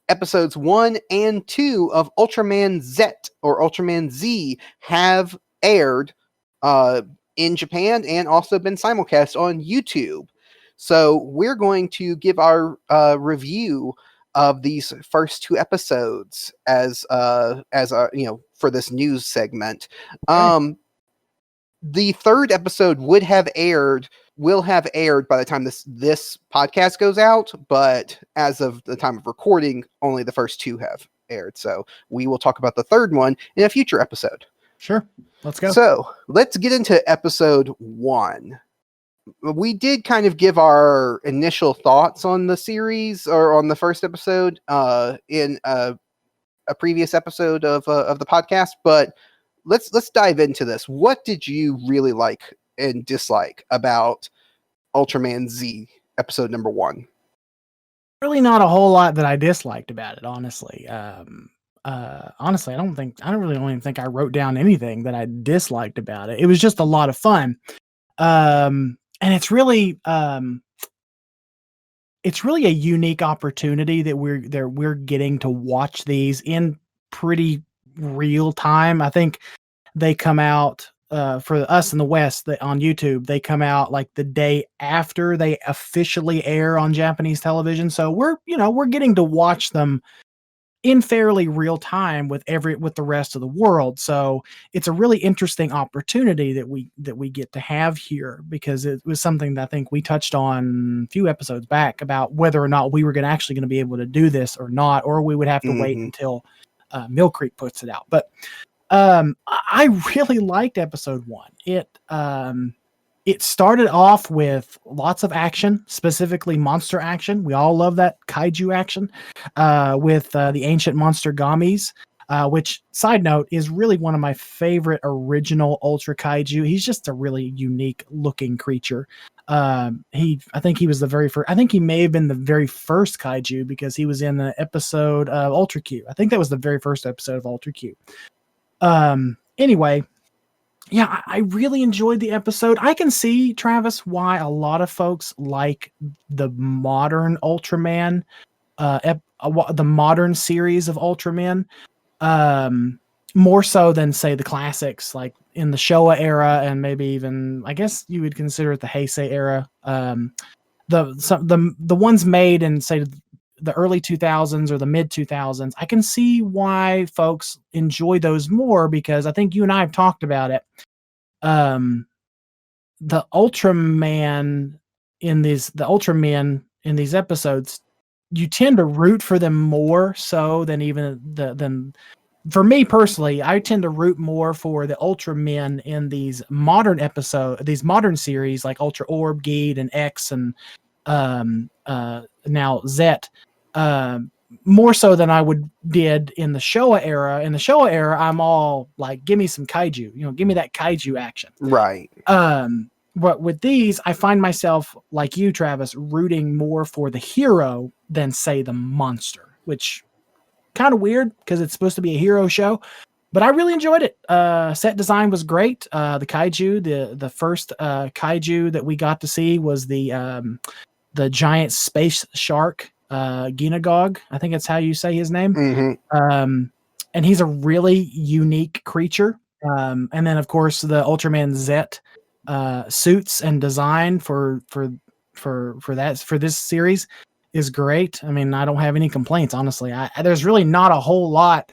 episodes 1 and 2 of Ultraman Z or Ultraman Z have aired in Japan and also been simulcast on YouTube. So we're going to give our review of these first 2 episodes as our, for this news segment. Okay. The third episode will have aired by the time this podcast goes out, but as of the time of recording, only the first 2 have aired. So we will talk about the third one in a future episode. Sure. Let's go. So let's get into episode 1. We did kind of give our initial thoughts on the series or on the first episode in a previous episode of the podcast, but let's dive into this. What did you really like and dislike about Ultraman Z episode number 1? Really not a whole lot that I disliked about it, honestly. Honestly, I don't even think I wrote down anything that I disliked about it. It was just a lot of fun. And it's really a unique opportunity that we're getting to watch these in pretty real time. I think they come out for us in the West on YouTube. They come out like the day after they officially air on Japanese television. So we're getting to watch them in fairly real time with the rest of the world. So it's a really interesting opportunity that we get to have here, because it was something that I think we touched on a few episodes back about whether or not we were actually going to be able to do this or not, or we would have to wait until Mill Creek puts it out. But I really liked episode 1. It started off with lots of action, specifically monster action. We all love that kaiju action with the ancient monster Gamis, which, side note, is really one of my favorite original Ultra Kaiju. He's just a really unique looking creature. I think he was the very first. I think he may have been the very first kaiju, because he was in the episode of Ultra Q. I think that was the very first episode of Ultra Q. Anyway, yeah, I really enjoyed the episode. I can see, Travis, why a lot of folks like the modern Ultraman, the modern series of Ultraman, more so than, say, the classics, like in the Showa era, and maybe even, I guess you would consider it the Heisei era. The ones made in, say, the early 2000s or the mid 2000s, I can see why folks enjoy those more, because I think you and I have talked about it. The Ultraman in these episodes, you tend to root for them more so than even than for me personally. I tend to root more for the Ultramen in these modern series like Ultra Orb, Geed, and X, and now Zet, more so than I did in the Showa era. In the Showa era, I'm all like, give me some kaiju, give me that kaiju action. Right. But with these, I find myself, like you, Travis, rooting more for the hero than, say, the monster, which kind of weird because it's supposed to be a hero show. But I really enjoyed it. Set design was great. The kaiju, the first kaiju that we got to see was the giant space shark, Ginagog. I think that's how you say his name. Mm-hmm. And he's a really unique creature. And then, of course, the Ultraman Z suits and design for this series is great. I mean, I don't have any complaints, honestly. There's really not a whole lot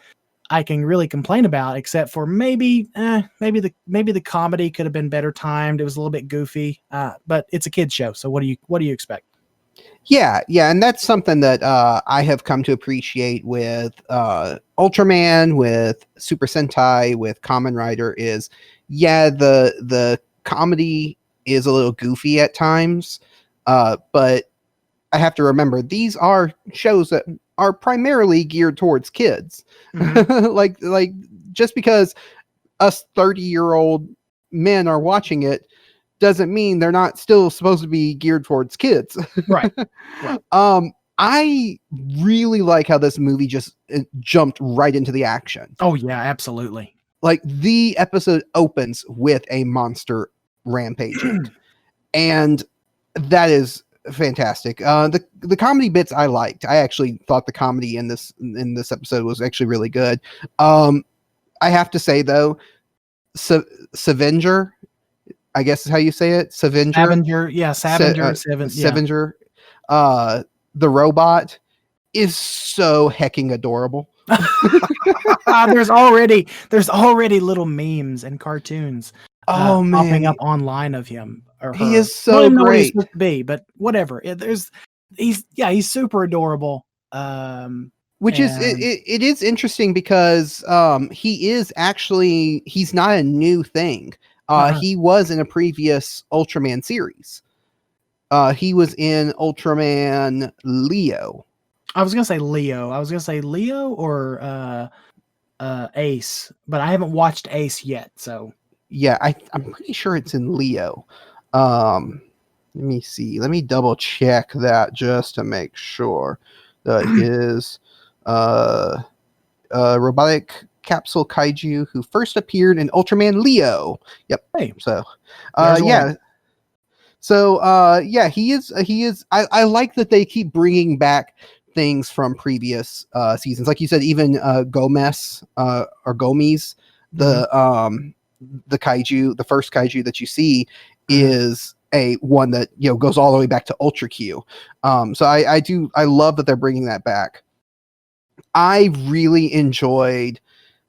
I can really complain about, except for maybe the comedy could have been better timed. It was a little bit goofy, but it's a kid's show. So what do you expect? Yeah, and that's something that I have come to appreciate with Ultraman, with Super Sentai, with Kamen Rider is, the comedy is a little goofy at times, but I have to remember these are shows that are primarily geared towards kids. Mm-hmm. like just because us 30-year-old men are watching it doesn't mean they're not still supposed to be geared towards kids. Right. I really like how this movie just jumped right into the action. Oh yeah, absolutely. Like, the episode opens with a monster rampaging, and that is fantastic. The comedy bits I liked. I actually thought the comedy in this episode was actually really good. I have to say though, Savenger, I guess is how you say it. Scavenger, yeah, Scavenger, yeah. Savenger, the robot is so hecking adorable. there's already little memes and cartoons Oh popping man, up online of him or her. he is I don't so even know what he's great. supposed to be, but whatever. He's super adorable. Which is it is interesting because he is actually he's not a new thing. He was in a previous Ultraman series. He was in Ultraman Leo. I was gonna say Leo. I was gonna say Leo or Ace, but I haven't watched Ace yet. So Yeah, I'm pretty sure it's in Leo. Let me see. Let me double check that just to make sure that his robotic capsule kaiju who first appeared in Ultraman Leo. Yep. Hey, so there's yeah. one. So yeah, he is I like that they keep bringing back things from previous seasons. Like you said, even Gomez or Gomes, the kaiju, the first kaiju that you see is a one that goes all the way back to Ultra Q. So I love that they're bringing that back. I really enjoyed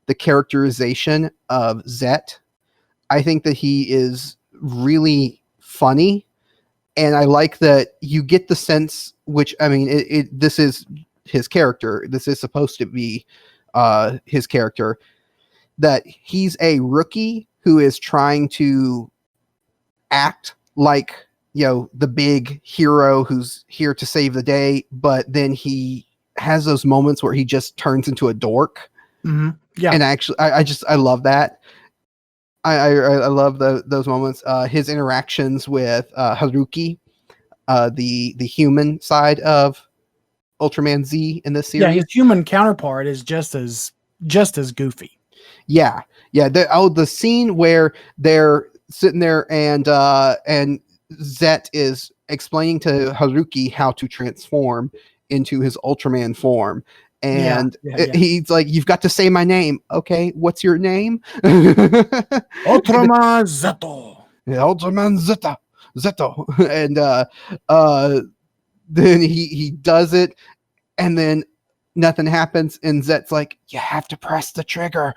the characterization of Zet. I think that he is really funny, and I like that you get the sense, which I mean, this is his character. This is supposed to be his character, that he's a rookie who is trying to act like the big hero who's here to save the day, but then he has those moments where he just turns into a dork. Yeah, and actually I love that. I love those moments. His interactions with Haruki, the human side of Ultraman Z in this series. yeah. His human counterpart is just as goofy. Yeah. The scene where they're sitting there and Zet is explaining to Haruki how to transform into his Ultraman form. And he's like, "You've got to say my name." Okay, what's your name? Ultraman Zeto. Ultraman Zeta. Zeto. And then he does it, and then nothing happens, and Zet's like, "You have to press the trigger."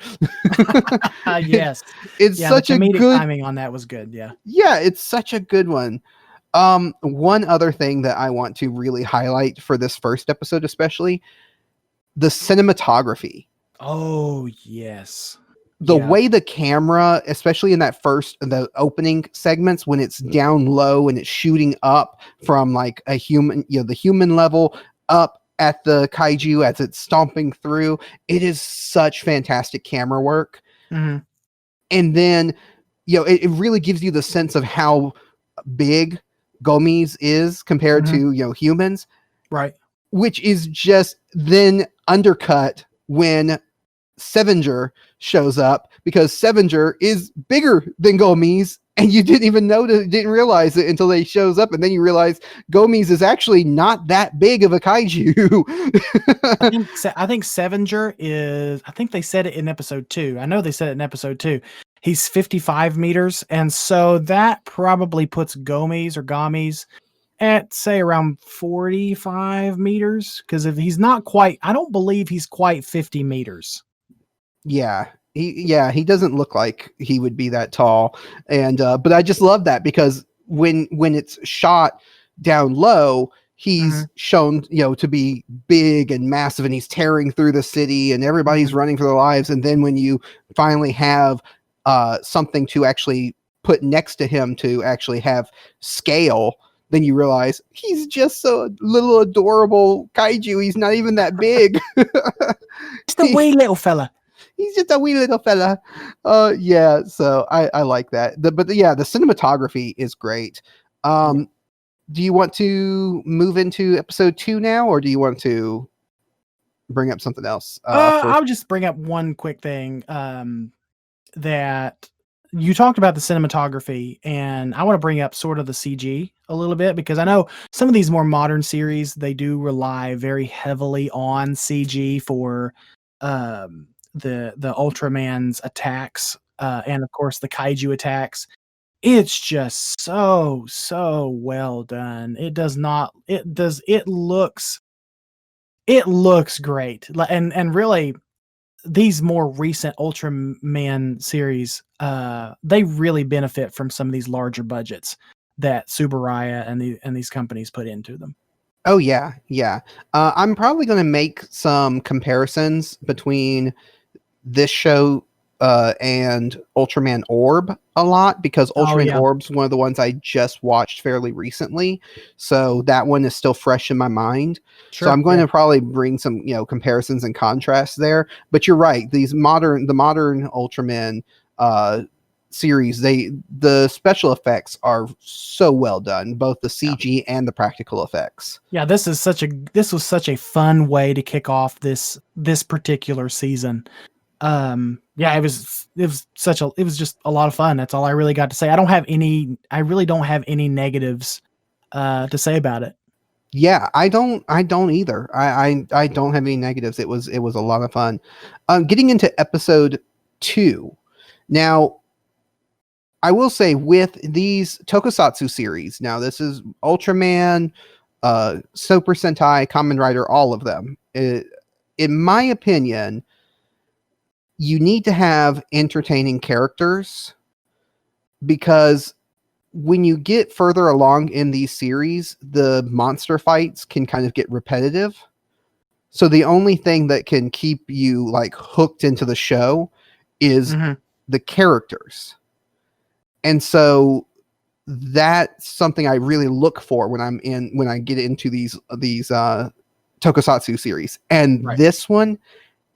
Yes. It's such the a comedic good timing on that was good. Yeah. Yeah, it's such a good one. One other thing that I want to really highlight for this first episode, especially the cinematography. Oh yes. The way the camera, especially in the opening segments, when it's down low and it's shooting up from like a human, the human level up at the kaiju as it's stomping through, it is such fantastic camera work. And then, it really gives you the sense of how big Gomes is compared to, humans. Right. Which is just then undercut when Sevenger shows up, because Sevenger is bigger than Gomes, and you didn't realize it until he shows up, and then you realize Gomes is actually not that big of a kaiju. I think Sevenger is. I think they said it in episode 2. I know they said it in episode 2. He's 55 meters, and so that probably puts Gomes at say around 45 meters. Because if he's not quite, I don't believe he's quite 50 meters. Yeah, he doesn't look like he would be that tall, and but I just love that because when it's shot down low, he's shown to be big and massive, and he's tearing through the city, and everybody's running for their lives. And then when you finally have something to actually put next to him to actually have scale, then you realize he's just a little adorable kaiju. He's not even that big. Just a wee little fella. He's just a wee little fella. Yeah, so I like that. The cinematography is great. Do you want to move into episode 2 now, or do you want to bring up something else? I'll just bring up one quick thing. That you talked about the cinematography, and I want to bring up sort of the CG a little bit, because I know some of these more modern series, they do rely very heavily on CG for the Ultraman's attacks, and of course the Kaiju attacks. It's just so well done. It looks great. And really, these more recent Ultraman series, they really benefit from some of these larger budgets that Subaraya and these companies put into them. Oh yeah, yeah. I'm probably going to make some comparisons between this show and Ultraman Orb a lot, because Oh, Ultraman yeah. Orb's one of the ones I just watched fairly recently, so that one is still fresh in my mind. So Sure, I'm going yeah. to probably bring some, comparisons and contrasts there. But you're right; the modern Ultraman series, the special effects are so well done, both the Yeah. CG and the practical effects. Yeah, this was such a fun way to kick off this particular season. Yeah, it was just a lot of fun. That's all I really got to say. I really don't have any negatives to say about it. Yeah, I don't either. I don't have any negatives. It was a lot of fun. Getting into episode 2. Now, I will say, with these Tokusatsu series, now this is Ultraman, Super Sentai, Kamen Rider, all of them. In my opinion, you need to have entertaining characters, because when you get further along in these series, the monster fights can kind of get repetitive. So the only thing that can keep you like hooked into the show is Mhm. the characters. And so that's something I really look for when I get into these tokusatsu series. And Right.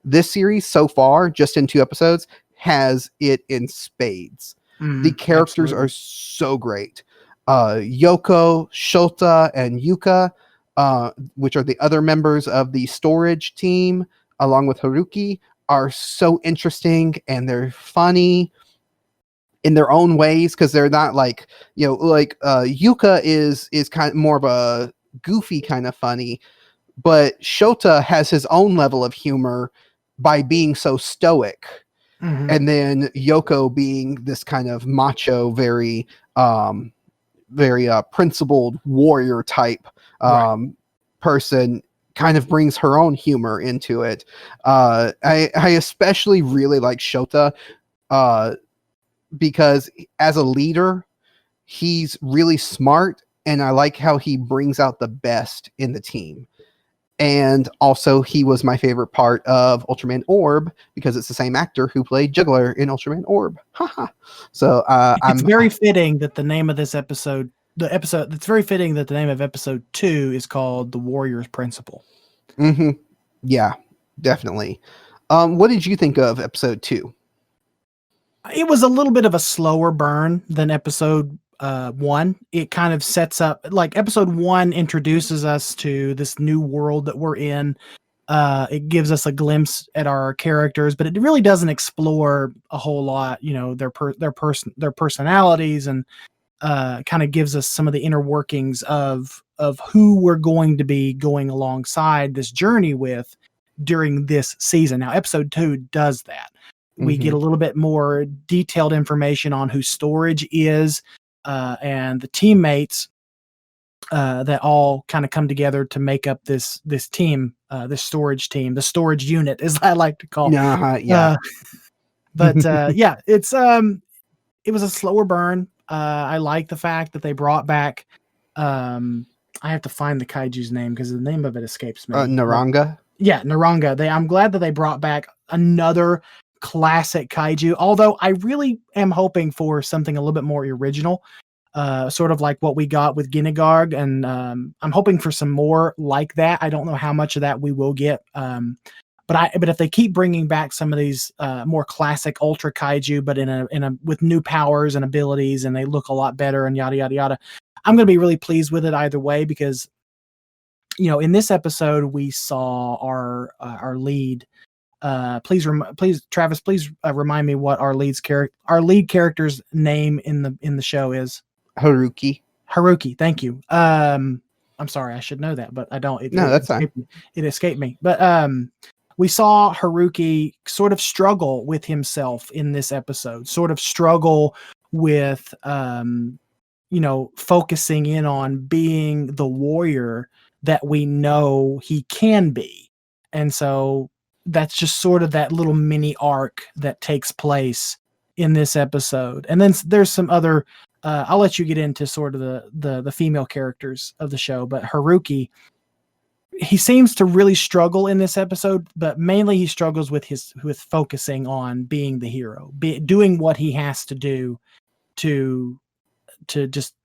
this series so far, just in 2 episodes, has it in spades. The Mhm. characters are Absolutely. so great. Yoko, Shota, and Yuka, which are the other members of the storage team, along with Haruki, are so interesting, and they're funny in their own ways, because they're not like, Yuka is kind of more of a goofy kind of funny, but Shota has his own level of humor by being so stoic, Mhm. and then Yoko being this kind of macho, very principled warrior type Right. person, kind of brings her own humor into it. I especially really like Shota, uh, because as a leader, he's really smart, and I like how he brings out the best in the team. And also, he was my favorite part of Ultraman Orb, because it's the same actor who played Juggler in Ultraman Orb. Haha. So It's I'm very fitting that the name of this episode, it's very fitting that the name of episode 2 is called The Warrior's Principle. hmm yeah, definitely. What did you think of episode 2? It was a little bit of a slower burn than episode 1. It kind of sets up, like, episode 1 introduces us to this new world that we're in. It gives us a glimpse at our characters, but it really doesn't explore a whole lot, their personalities, and kind of gives us some of the inner workings of who we're going to be going alongside this journey with during this season. Now, episode 2 does that. We get hmm a little bit more detailed information on who Storage is, and the teammates that all kind of come together to make up this team, this storage team, the storage unit, as I like to call. Yeah. Uh, but yeah, it was a slower burn. I like the fact that they brought back. Um, I have to find the kaiju's name because the name of it escapes me. But Naranga. yeah, Naranga. I'm glad that they brought back another classic kaiju. Although I really am hoping for something a little bit more original, sort of like what we got with Ginnegarg, and I'm hoping for some more like that. I don't know how much of that we will get. But if they keep bringing back some of these more classic Ultra Kaiju, but in a with new powers and abilities, and they look a lot better, and yada yada yada, I'm going to be really pleased with it either way, because in this episode we saw our lead Please, Travis, please remind me what our lead character's name in the show is. Haruki. Haruki. Thank you. I'm sorry, I should know that, but I don't. No, that's fine. It escaped me. But we saw Haruki sort of struggle with himself in this episode. Sort of struggle with focusing in on being the warrior that we know he can be. And so that's just sort of that little mini arc that takes place in this episode. And then there's some other, I'll let you get into sort of the female characters of the show, but Haruki, he seems to really struggle in this episode, but mainly he struggles with focusing on being the hero, doing what he has to do to just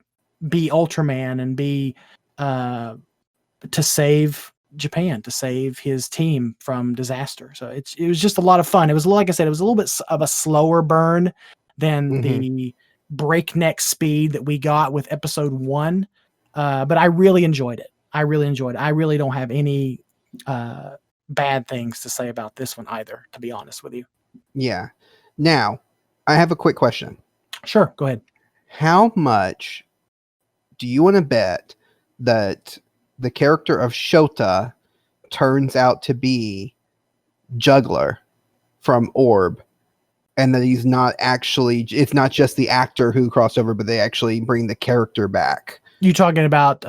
be Ultraman and be to save Japan, to save his team from disaster. So it was just a lot of fun. It was, like I said, it was a little bit of a slower burn than the breakneck speed that we got with episode 1. But I really enjoyed it. I really don't have any bad things to say about this one either, to be honest with you. Yeah. Now, I have a quick question. Sure, go ahead. How much do you want to bet that the character of Shota turns out to be Juggler from Orb, and that he's not actually, it's not just the actor who crossed over, but they actually bring the character back? You talking about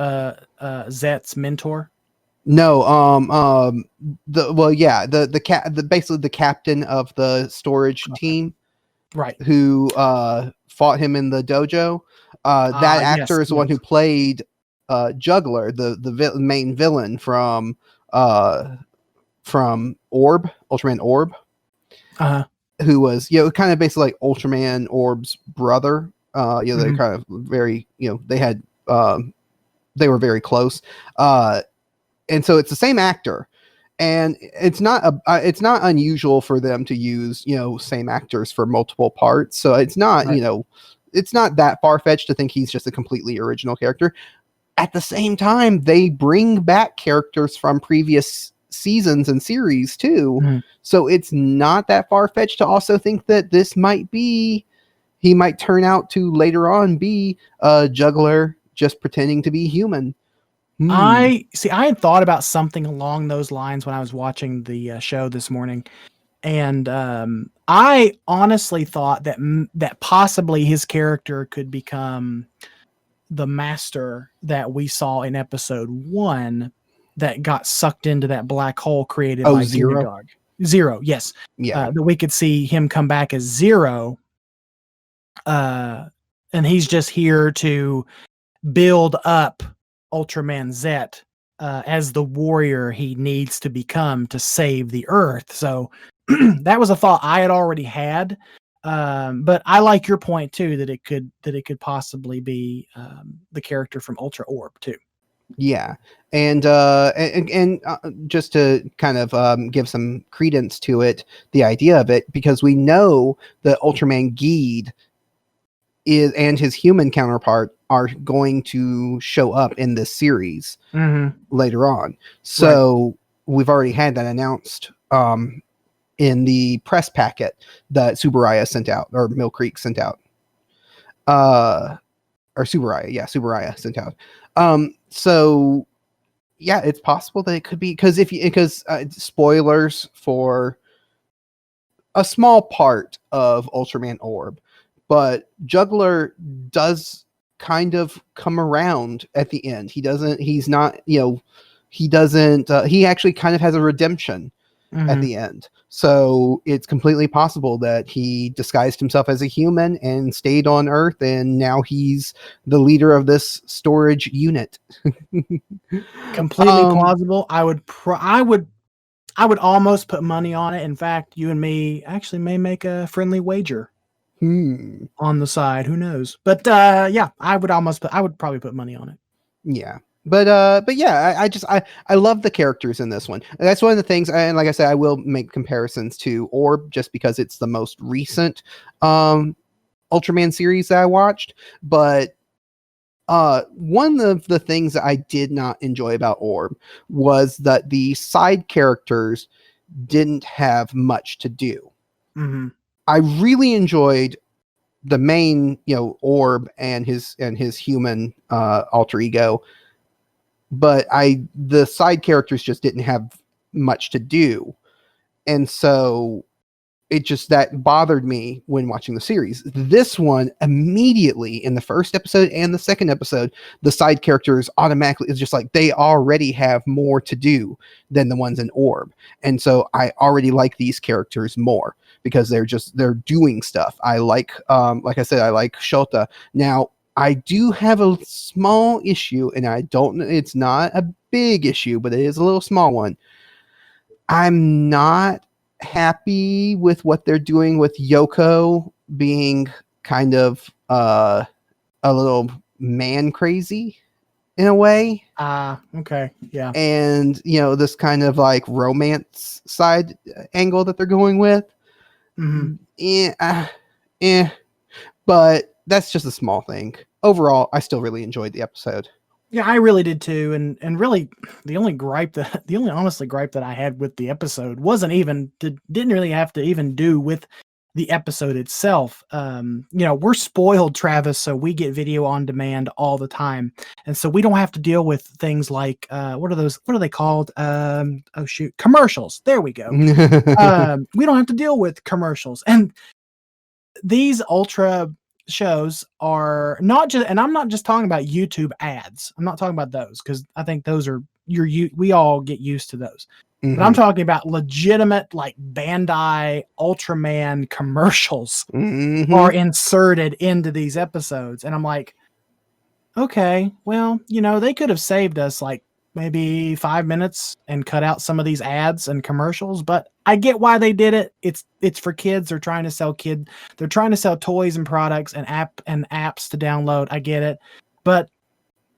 Zet's mentor? No, basically the captain of the storage team, right? Who fought him in the dojo. That actor is the one who played Juggler, the main villain from Orb, Ultraman Orb, who was kind of basically like Ultraman Orb's brother. They're kind of very they had they were very close, and so it's the same actor. And it's not unusual for them to use, same actors for multiple parts. So it's not, it's not that far-fetched to think he's just a completely original character. At the same time, they bring back characters from previous seasons and series too. So it's not that far-fetched to also think that this might be, he might turn out to later on be a Juggler just pretending to be human. I had thought about something along those lines when I was watching the show this morning, and I honestly thought that possibly his character could become the master that we saw in episode 1 that got sucked into that black hole created by Zero. Zero, yes, yeah. That we could see him come back as Zero, and he's just here to build up Ultraman Z as the warrior he needs to become to save the Earth. So that was a thought I had already had, but I like your point too, that it could possibly be the character from Ultra Orb too. Yeah, and just to kind of give some credence to it, the idea of it, because we know that Ultraman Geed and his human counterpart are going to show up in this series later on. So we've already had that announced in the press packet that Subaraya sent out, or Mill Creek sent out. Or Subaraya sent out. So yeah, it's possible that it could be, because spoilers for a small part of Ultraman Orb, but Juggler does kind of come around at the end. He actually kind of has a redemption at the end. So it's completely possible that he disguised himself as a human and stayed on Earth, and now he's the leader of this storage unit. Completely plausible. I would almost put money on it. In fact, you and me actually may make a friendly wager on the side. Who knows? But yeah, I would probably put money on it. Yeah. But yeah, I love the characters in this one. That's one of the things, and like I said, I will make comparisons to Orb just because it's the most recent Ultraman series that I watched. But one of the things that I did not enjoy about Orb was that the side characters didn't have much to do. Mm-hmm. I really enjoyed the main, Orb and his human alter ego, but the side characters just didn't have much to do, and so it just that bothered me when watching the series. This one, immediately in the first episode and the second episode, the side characters automatically, it's just like they already have more to do than the ones in Orb. And so I already like these characters more because they're doing stuff. I like I said, I like Shota. Now, I do have a small issue, and it's not a big issue, but it is a little small one. I'm not happy with what they're doing with Yoko being kind of a little man crazy in a way. Okay. Yeah. And, this kind of like romance side angle that they're going with. Mm-hmm. But that's just a small thing. Overall, I still really enjoyed the episode. Yeah, I really did too, and really, the only honestly gripe that I had with the episode didn't really have to even do with the episode itself. We're spoiled, Travis, so we get video on demand all the time, and so we don't have to deal with things like what are they called? Commercials. There we go. We don't have to deal with commercials, and these Ultra shows are not just, and I'm not just talking about YouTube ads. I'm not talking about those because I think those are we all get used to those. But I'm talking about legitimate like Bandai Ultraman commercials are inserted into these episodes, and I'm like, okay, well, they could have saved us like maybe 5 minutes and cut out some of these ads and commercials, but I get why they did it. It's for kids. They're trying to sell toys and products and apps to download. I get it. But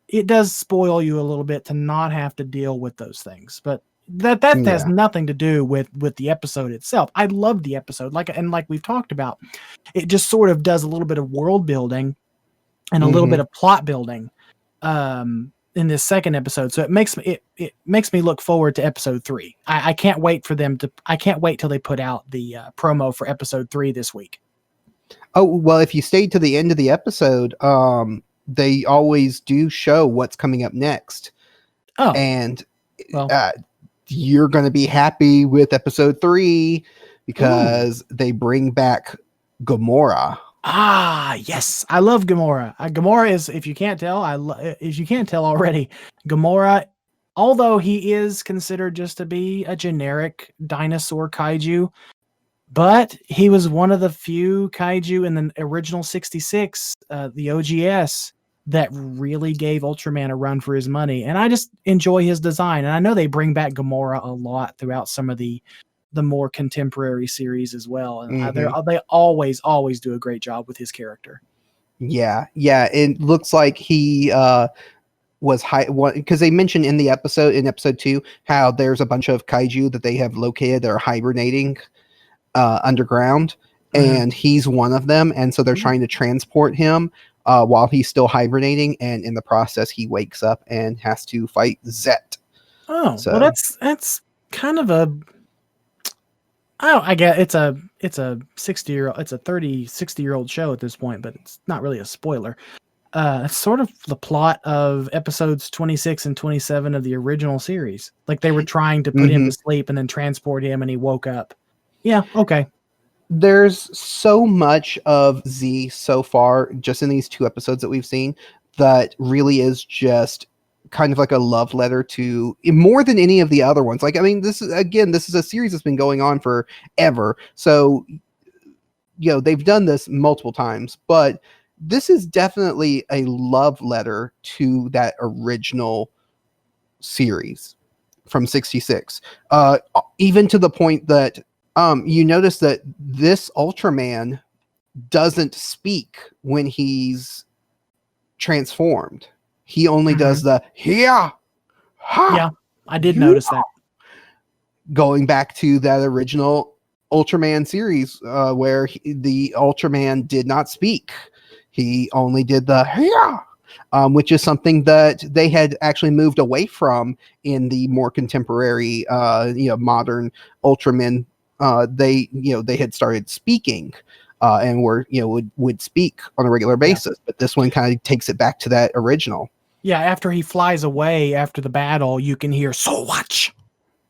it does spoil you a little bit to not have to deal with those things. But that has nothing to do with the episode itself. I love the episode. Like we've talked about, it just sort of does a little bit of world building and a little bit of plot building. In this second episode, so it makes me look forward to episode 3. I can't wait till they put out the promo for episode 3 this week. Oh, well, if you stayed to the end of the episode, they always do show what's coming up next. Oh, and you're going to be happy with episode 3 because they bring back Gamora. Yes, I love Gamora. Gamora is, if you can't tell already, Gamora, although he is considered just to be a generic dinosaur kaiju, but he was one of the few kaiju in the original 66, the OGS, that really gave Ultraman a run for his money. And I just enjoy his design. And I know they bring back Gamora a lot throughout some of the more contemporary series as well. And they always do a great job with his character. Yeah. It looks like he was because they mentioned in episode 2 how there's a bunch of kaiju that they have located that are hibernating underground, and he's one of them. And so they're trying to transport him while he's still hibernating, and in the process he wakes up and has to fight Zet. Oh, so well, that's kind of a, I get it's a 60-year-old show at this point, but it's not really a spoiler. It's sort of the plot of episodes 26 and 27 of the original series. Like they were trying to put him to sleep and then transport him, and he woke up. Yeah, okay. There's so much of Z so far, just in these 2 episodes that we've seen, that really is just kind of like a love letter to, more than any of the other ones. Like, I mean, this is a series that's been going on forever. So, they've done this multiple times, but this is definitely a love letter to that original series from 66. Even to the point that you notice that this Ultraman doesn't speak when he's transformed. He only does the yeah. Yeah, I did notice that. Going back to that original Ultraman series where the Ultraman did not speak. He only did the yeah. which is something that they had actually moved away from in the more contemporary, modern Ultraman. They had started speaking. And were would speak on a regular basis, but this one kind of takes it back to that original. Yeah, after he flies away after the battle, you can hear "So watch."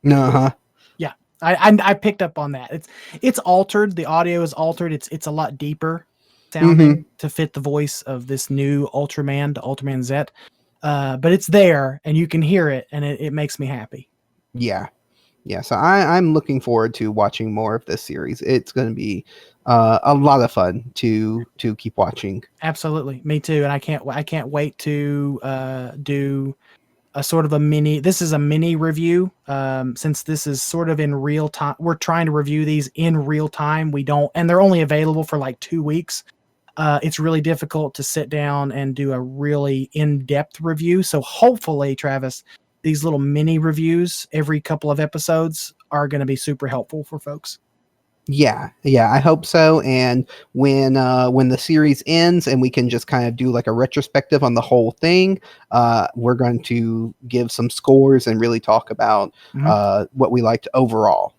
Uh-huh. Yeah, I picked up on that. It's altered. The audio is altered. It's a lot deeper sounding to fit the voice of this new Ultraman, the Ultraman Z. But it's there, and you can hear it, and it makes me happy. Yeah. So I'm looking forward to watching more of this series. It's going to be a lot of fun to keep watching. Absolutely, me too. And I can't wait to do a sort of a mini. This is a mini review. Since this is sort of in real time, we're trying to review these in real time. And they're only available for like 2 weeks. It's really difficult to sit down and do a really in-depth review. So hopefully, Travis, these little mini reviews every couple of episodes are going to be super helpful for folks. Yeah, I hope so. And when the series ends and we can just kind of do like a retrospective on the whole thing, we're going to give some scores and really talk about what we liked overall.